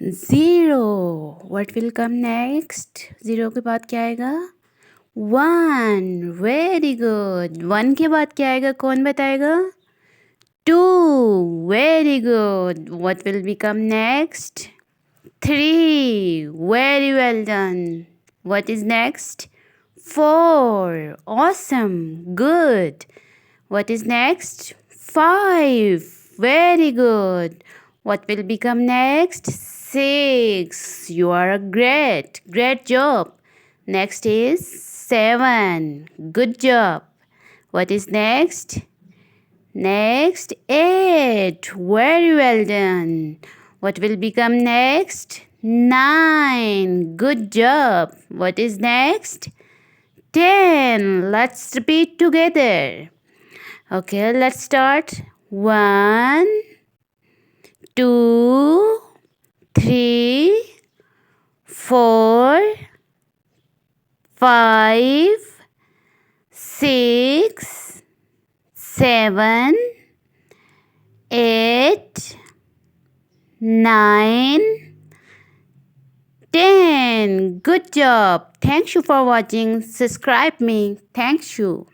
Zero. What will come next? Zero के बाद क्या आएगा? वन. Very good. वन के बाद क्या आएगा? कौन बताएगा? Two. Very good. What will become next? Three. Very well done. What is next? Four. Awesome. Good. What is next? Five. Very good. What will become next? Six. You are great. Great job. Next is seven. Good job. What is next? Next, eight. Very well done. What will become next? Nine. Good job. What is next? 10. Let's repeat together. Okay, let's start. 1, 2, 3, 4, 5, 6, 7, 8, 9, 10. Good job. Thank you for watching. Subscribe me. Thank you.